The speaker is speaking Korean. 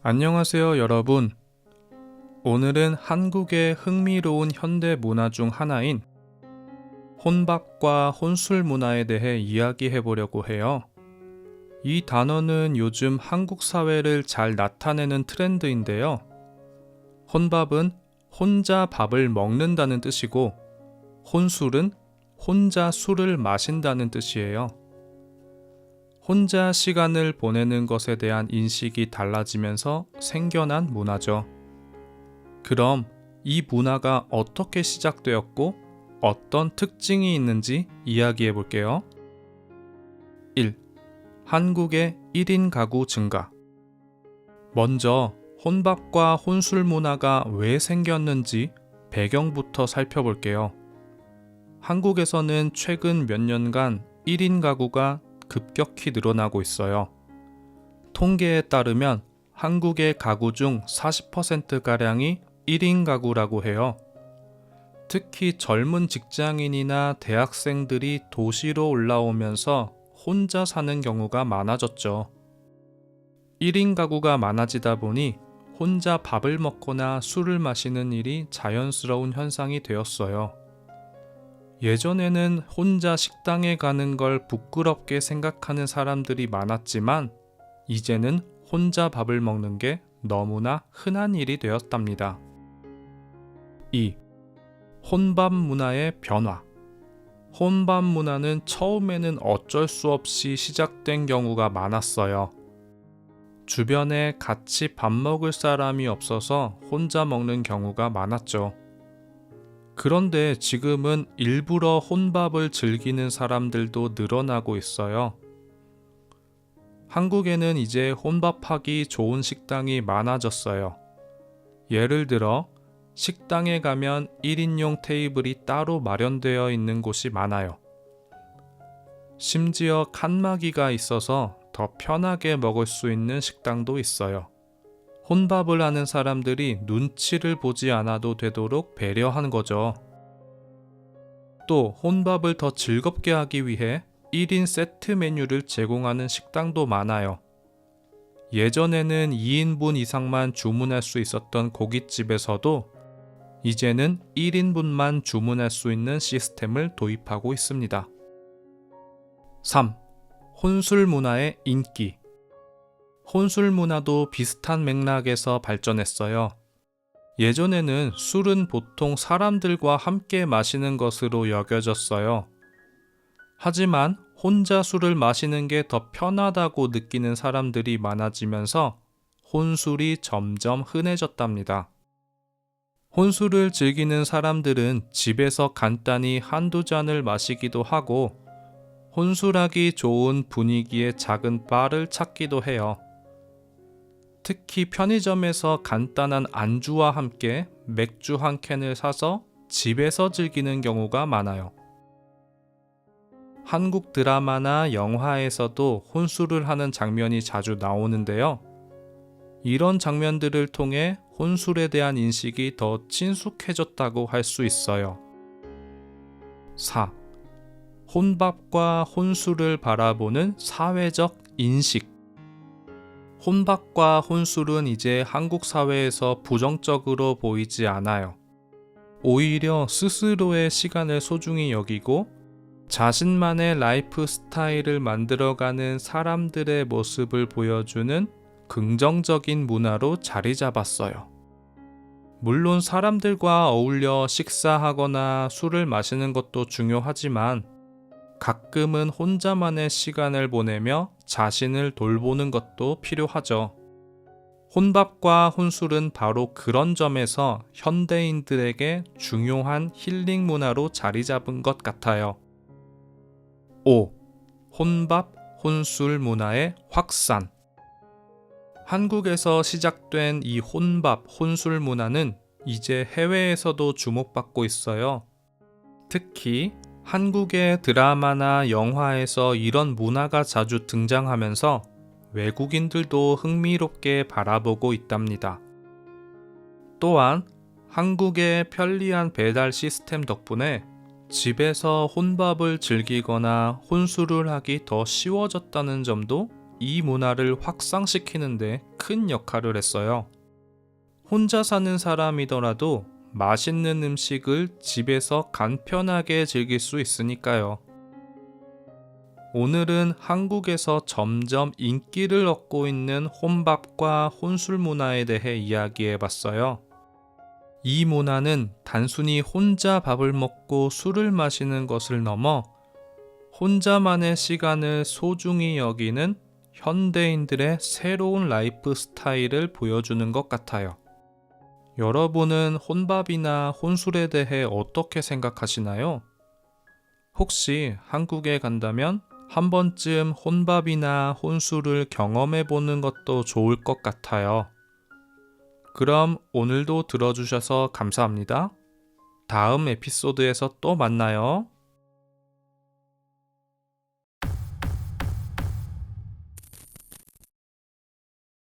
안녕하세요, 여러분. 오늘은 한국의 흥미로운 현대 문화 중 하나인 혼밥과 혼술 문화에 대해 이야기해 보려고 해요. 이 단어는 요즘 한국 사회를 잘 나타내는 트렌드인데요. 혼밥은 혼자 밥을 먹는다는 뜻이고, 혼술은 혼자 술을 마신다는 뜻이에요. 혼자 시간을 보내는 것에 대한 인식이 달라지면서 생겨난 문화죠. 그럼 이 문화가 어떻게 시작되었고 어떤 특징이 있는지 이야기해 볼게요. 1. 한국의 1인 가구 증가. 먼저 혼밥과 혼술 문화가 왜 생겼는지 배경부터 살펴볼게요. 한국에서는 최근 몇 년간 1인 가구가 급격히 늘어나고 있어요. 통계에 따르면 한국의 가구 중 40%가량이 1인 가구라고 해요. 특히 젊은 직장인이나 대학생들이 도시로 올라오면서 혼자 사는 경우가 많아졌죠. 1인 가구가 많아지다 보니 혼자 밥을 먹거나 술을 마시는 일이 자연스러운 현상이 되었어요. 예전에는 혼자 식당에 가는 걸 부끄럽게 생각하는 사람들이 많았지만 이제는 혼자 밥을 먹는 게 너무나 흔한 일이 되었답니다. 2. 혼밥 문화의 변화. 혼밥 문화는 처음에는 어쩔 수 없이 시작된 경우가 많았어요. 주변에 같이 밥 먹을 사람이 없어서 혼자 먹는 경우가 많았죠. 그런데 지금은 일부러 혼밥을 즐기는 사람들도 늘어나고 있어요. 한국에는 이제 혼밥하기 좋은 식당이 많아졌어요. 예를 들어 식당에 가면 1인용 테이블이 따로 마련되어 있는 곳이 많아요. 심지어 칸막이가 있어서 더 편하게 먹을 수 있는 식당도 있어요. 혼밥을 하는 사람들이 눈치를 보지 않아도 되도록 배려한 거죠. 또 혼밥을 더 즐겁게 하기 위해 1인 세트 메뉴를 제공하는 식당도 많아요. 예전에는 2인분 이상만 주문할 수 있었던 고깃집에서도 이제는 1인분만 주문할 수 있는 시스템을 도입하고 있습니다. 3. 혼술 문화의 인기. 혼술 문화도 비슷한 맥락에서 발전했어요. 예전에는 술은 보통 사람들과 함께 마시는 것으로 여겨졌어요. 하지만 혼자 술을 마시는 게 더 편하다고 느끼는 사람들이 많아지면서 혼술이 점점 흔해졌답니다. 혼술을 즐기는 사람들은 집에서 간단히 한두 잔을 마시기도 하고 혼술하기 좋은 분위기의 작은 바를 찾기도 해요. 특히 편의점에서 간단한 안주와 함께 맥주 한 캔을 사서 집에서 즐기는 경우가 많아요. 한국 드라마나 영화에서도 혼술을 하는 장면이 자주 나오는데요. 이런 장면들을 통해 혼술에 대한 인식이 더 친숙해졌다고 할 수 있어요. 4. 혼밥과 혼술을 바라보는 사회적 인식. 혼밥과 혼술은 이제 한국 사회에서 부정적으로 보이지 않아요. 오히려 스스로의 시간을 소중히 여기고 자신만의 라이프 스타일을 만들어가는 사람들의 모습을 보여주는 긍정적인 문화로 자리 잡았어요. 물론 사람들과 어울려 식사하거나 술을 마시는 것도 중요하지만 가끔은 혼자만의 시간을 보내며 자신을 돌보는 것도 필요하죠. 혼밥과 혼술은 바로 그런 점에서 현대인들에게 중요한 힐링 문화로 자리 잡은 것 같아요. 5. 혼밥, 혼술 문화의 확산. 한국에서 시작된 이 혼밥, 혼술 문화는 이제 해외에서도 주목받고 있어요. 특히 한국의 드라마나 영화에서 이런 문화가 자주 등장하면서 외국인들도 흥미롭게 바라보고 있답니다. 또한 한국의 편리한 배달 시스템 덕분에 집에서 혼밥을 즐기거나 혼술을 하기 더 쉬워졌다는 점도 이 문화를 확산시키는데 큰 역할을 했어요. 혼자 사는 사람이더라도 맛있는 음식을 집에서 간편하게 즐길 수 있으니까요. 오늘은 한국에서 점점 인기를 얻고 있는 혼밥과 혼술 문화에 대해 이야기해 봤어요. 이 문화는 단순히 혼자 밥을 먹고 술을 마시는 것을 넘어 혼자만의 시간을 소중히 여기는 현대인들의 새로운 라이프 스타일을 보여주는 것 같아요. 여러분은 혼밥이나 혼술에 대해 어떻게 생각하시나요? 혹시 한국에 간다면 한 번쯤 혼밥이나 혼술을 경험해 보는 것도 좋을 것 같아요. 그럼 오늘도 들어주셔서 감사합니다. 다음 에피소드에서 또 만나요.